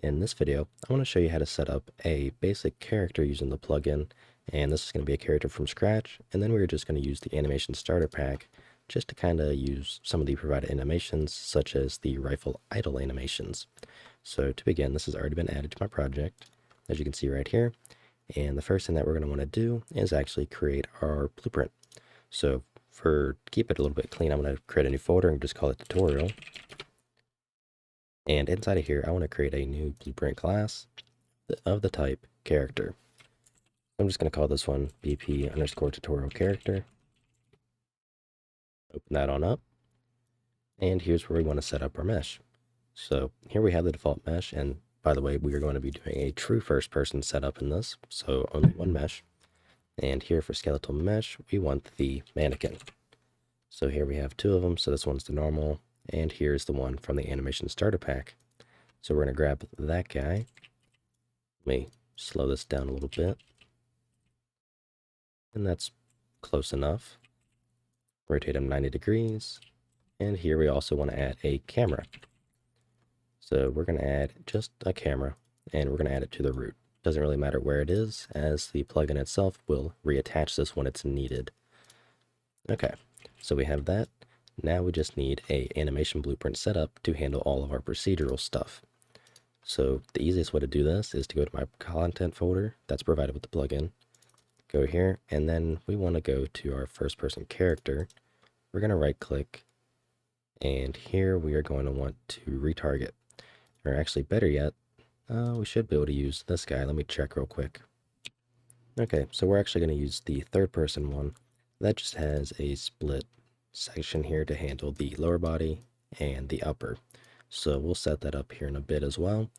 In this video, I want to show you how to set up a basic character using the plugin, and this is going to be a character from scratch, and then we're just going to use the animation starter pack just to kind of use some of the provided animations, such as the rifle idle animations. So to begin, this has already been added to my project, as you can see right here, and the first thing that we're going to want to do is actually create our blueprint. So to keep it a little bit clean, I'm going to create a new folder and just call it tutorial. And inside of here, I want to create a new blueprint class of the type character. I'm just going to call this one BP underscore tutorial character. Open that on up. And here's where we want to set up our mesh. So here we have the default mesh. And by the way, we are going to be doing a true first person setup in this. So only one mesh. And here for skeletal mesh, we want the mannequin. So here we have two of them. So this one's the normal. And here's the one from the animation starter pack. So we're going to grab that guy. Let me slow this down a little bit. And that's close enough. Rotate them 90 degrees. And here we also want to add a camera. So we're going to add just a camera, and we're going to add it to the root. Doesn't really matter where it is, as the plugin itself will reattach this when it's needed. Okay, so we have that. Now we just need a animation blueprint setup to handle all of our procedural stuff. So the easiest way to do this is to go to my content folder that's provided with the plugin. Go here, and then we want to go to our first person character. We're going to right click, and here we are going to want to retarget. Or actually, better yet, we should be able to use this guy. Let me check real quick. Okay, so we're actually going to use the third person one. That just has a split section here to handle the lower body and the upper. So we'll set that up here in a bit as well.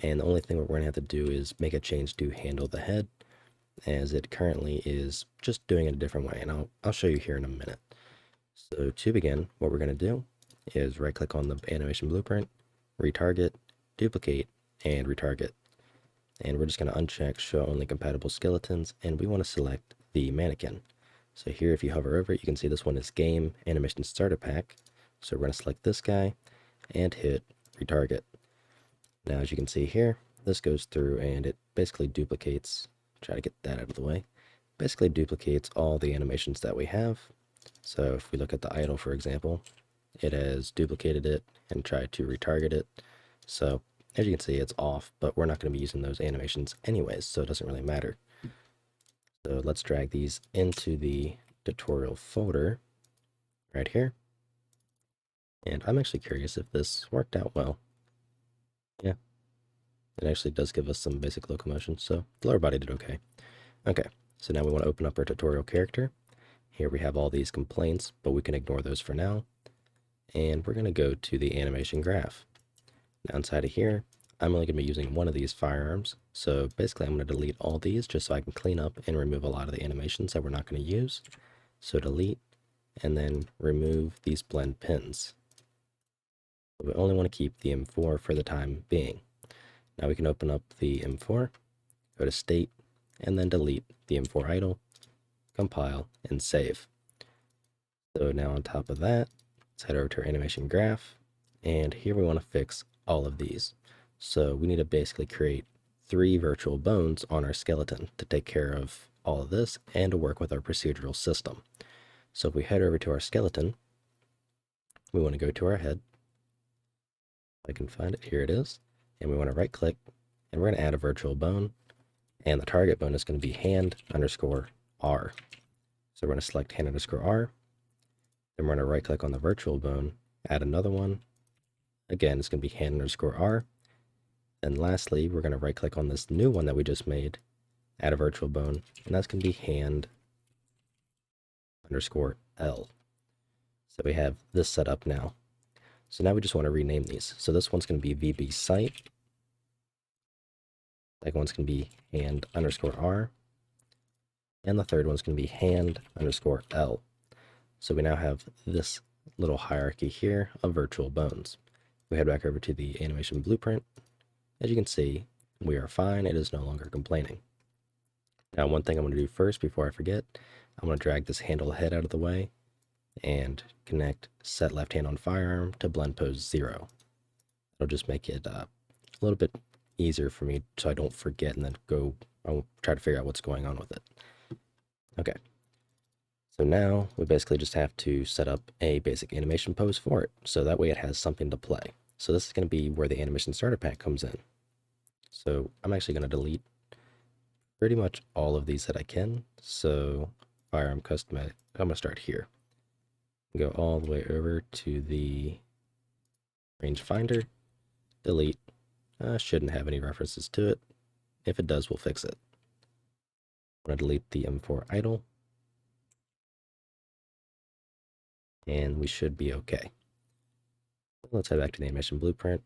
And the only thing we're going to have to do is make a change to handle the head, as it currently is just doing it a different way. And I'll show you here in a minute. So to begin, what we're going to do is right click on the animation blueprint, retarget, duplicate, and retarget. And we're just going to uncheck show only compatible skeletons, and we want to select the mannequin. So here, if you hover over it, you can see this one is game animation starter pack. So we're going to select this guy and hit retarget. Now, as you can see here, this goes through and it basically duplicates, try to get that out of the way, basically duplicates all the animations that we have. So if we look at the idle, for example, it has duplicated it and tried to retarget it. So as you can see, it's off, but we're not going to be using those animations anyways, so it doesn't really matter. So let's drag these into the tutorial folder right here. And I'm actually curious if this worked out well. Yeah, it actually does give us some basic locomotion, so the lower body did okay. Okay, so now we want to open up our tutorial character. Here we have all these complaints, but we can ignore those for now. And we're going to go to the animation graph. Now inside of here, I'm only going to be using one of these firearms. So basically I'm going to delete all these just so I can clean up and remove a lot of the animations that we're not going to use. So delete, and then remove these blend pins. We only want to keep the M4 for the time being. Now we can open up the M4, go to state, and then delete the M4 idle, compile, and save. So now on top of that, let's head over to our animation graph, and here we want to fix all of these. So we need to basically create 3 virtual bones on our skeleton to take care of all of this and to work with our procedural system. So if we head over to our skeleton, we want to go to our head. I can find it, here it is. And we want to right click, and we're going to add a virtual bone, and the target bone is going to be hand underscore R. So we're going to select hand underscore R, then we're going to right click on the virtual bone, add another one. Again, it's going to be hand underscore R. And lastly, we're going to right click on this new one that we just made, add a virtual bone, and that's going to be hand underscore L. So we have this set up now. So now we just want to rename these. So this one's going to be VB site. Second one's going to be hand underscore R. And the third one's going to be hand underscore L. So we now have this little hierarchy here of virtual bones. We head back over to the animation blueprint. As you can see, we are fine. It is no longer complaining. Now, one thing I'm going to do first before I forget, I'm going to drag this handle head out of the way and connect set left hand on firearm to blend pose 0. It'll just make it a little bit easier for me so I don't forget and then I'll try to figure out what's going on with it. Okay. So now we basically just have to set up a basic animation pose for it. So that way it has something to play. So this is going to be where the animation starter pack comes in. So I'm actually going to delete pretty much all of these that I can. So firearm custom, I'm going to start here. Go all the way over to the rangefinder, delete. Shouldn't have any references to it. If it does, we'll fix it. I'm going to delete the M4 idle. And we should be okay. Let's head back to the animation blueprint.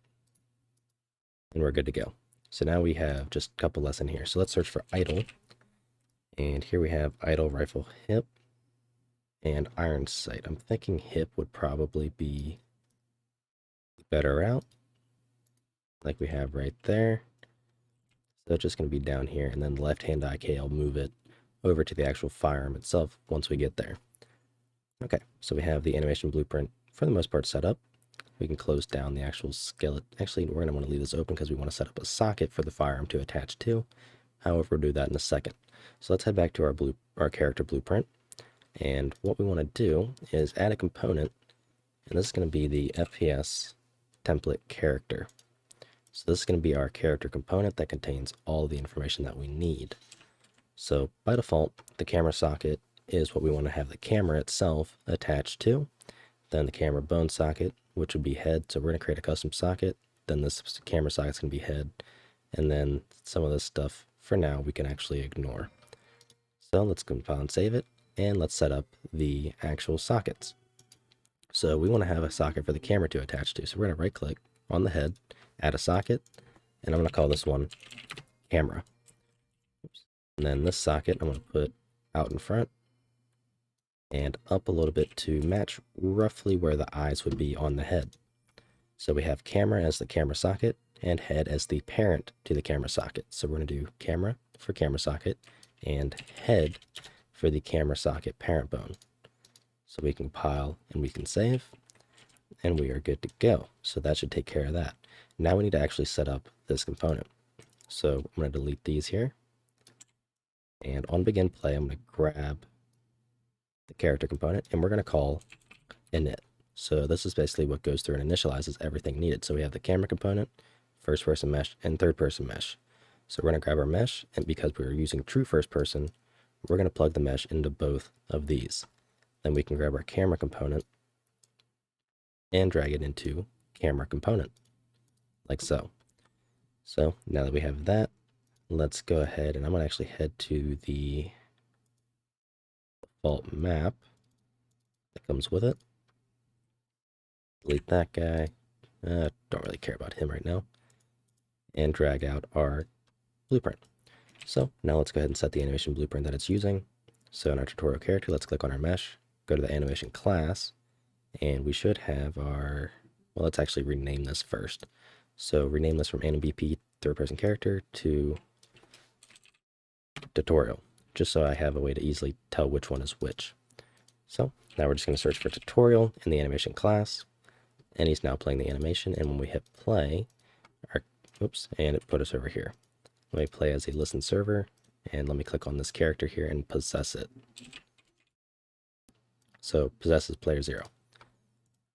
And we're good to go. So now we have just a couple less in here. So let's search for idle. And here we have idle rifle hip and iron sight. I'm thinking hip would probably be better route, like we have right there. So it's just going to be down here, and then the left-hand IK, I'll move it over to the actual firearm itself once we get there. Okay, so we have the animation blueprint for the most part set up. We can close down the actual skeleton. Actually, we're going to want to leave this open because we want to set up a socket for the firearm to attach to. However, we'll do that in a second. So let's head back to our character blueprint. And what we want to do is add a component, and this is going to be the FPS template character. So this is going to be our character component that contains all the information that we need. So by default, the camera socket is what we want to have the camera itself attached to. Then the camera bone socket, which would be head. So we're going to create a custom socket. Then this camera socket's going to be head. And then some of this stuff, for now, we can actually ignore. So let's compile and save it. And let's set up the actual sockets. So we want to have a socket for the camera to attach to. So we're going to right click on the head, add a socket, and I'm going to call this one camera. And then this socket I'm going to put out in front and up a little bit to match roughly where the eyes would be on the head. So we have camera as the camera socket and head as the parent to the camera socket. So we're going to do camera for camera socket and head for the camera socket parent bone. So we can compile and we can save, and we are good to go. So that should take care of that. Now we need to actually set up this component. So I'm going to delete these here. And on begin play, I'm going to grab the character component, and we're going to call init. So this is basically what goes through and initializes everything needed. So we have the camera component, first person mesh, and third person mesh. So we're going to grab our mesh, and because we're using true first person, we're going to plug the mesh into both of these. Then we can grab our camera component and drag it into camera component, like so. So now that we have that, let's go ahead, and I'm going to actually head to the default map that comes with it. Delete that guy. Don't really care about him right now. And drag out our blueprint. So now let's go ahead and set the animation blueprint that it's using. So in our tutorial character, let's click on our mesh, go to the animation class, and we should have our, well, let's actually rename this first. So rename this from AnimBP third person character to tutorial, just so I have a way to easily tell which one is which. So now we're just going to search for tutorial in the animation class, and he's now playing the animation. And when we hit play, and it put us over here. Let me play as a listen server, and let me click on this character here and possess it. So possesses player 0.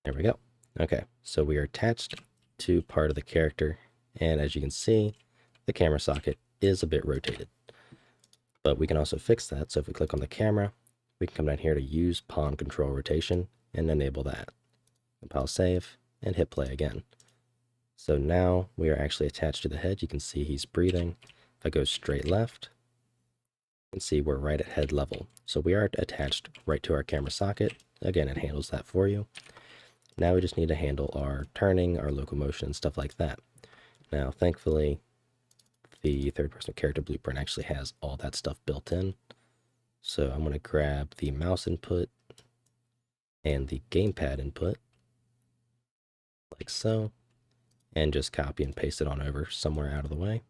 There we go. Okay, so we are attached to part of the character, and as you can see, the camera socket is a bit rotated. But we can also fix that. So if we click on the camera, we can come down here to use pawn control rotation and enable that. Compile save and hit play again. So now we are actually attached to the head. You can see he's breathing. If I go straight left, you can see we're right at head level. So we are attached right to our camera socket. Again, it handles that for you. Now we just need to handle our turning, our locomotion, stuff like that. Now, thankfully, the third-person character blueprint actually has all that stuff built in. So I'm going to grab the mouse input and the gamepad input, like so, and just copy and paste it on over somewhere out of the way,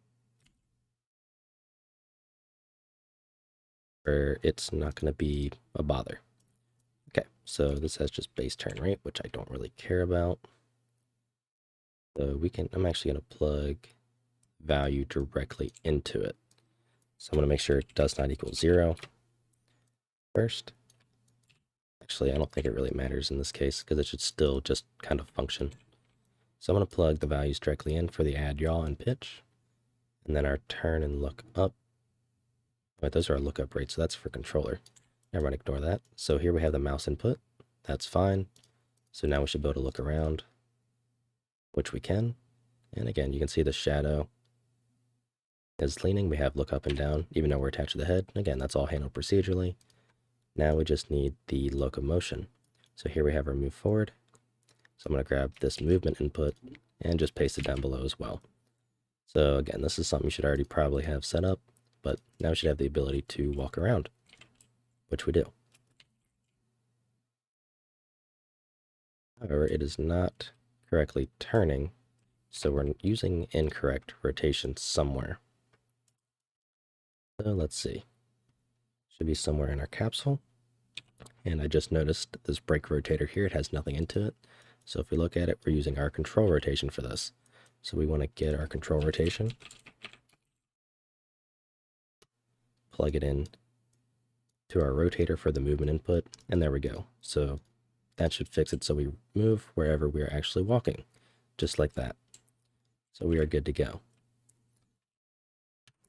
where it's not going to be a bother. Okay, so this has just base turn rate, which I don't really care about. So I'm actually going to plug value directly into it. So I'm going to make sure it does not equal 0 first. Actually, I don't think it really matters in this case because it should still just kind of function. So I'm going to plug the values directly in for the add, yaw, and pitch. And then our turn and look up. Wait, those are our lookup rates, so that's for controller. Never mind, ignore that. So here we have the mouse input. That's fine. So now we should be able to look around, which we can. And again, you can see the shadow is leaning. We have look up and down, even though we're attached to the head. Again, that's all handled procedurally. Now we just need the locomotion. So here we have our move forward. So I'm going to grab this movement input and just paste it down below as well. So again, this is something you should already probably have set up, but now we should have the ability to walk around, which we do. However, it is not correctly turning, so we're using incorrect rotation somewhere. So let's see. Should be somewhere in our capsule. And I just noticed this brake rotator here, it has nothing into it. So if we look at it, we're using our control rotation for this. So we want to get our control rotation, plug it in to our rotator for the movement input, and there we go. So that should fix it so we move wherever we are actually walking, just like that. So we are good to go.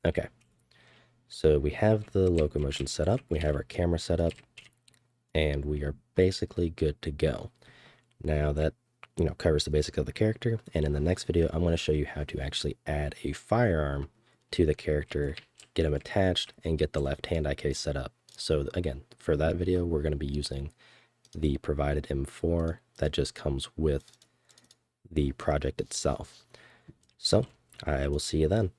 Okay, so we have the locomotion set up, we have our camera set up, and we are basically good to go. Now that covers the basics of the character, and in the next video I'm going to show you how to actually add a firearm to the character, get him attached, and get the left hand eye case set up. So again, for that video we're going to be using the provided M4 that just comes with the project itself. So I will see you then.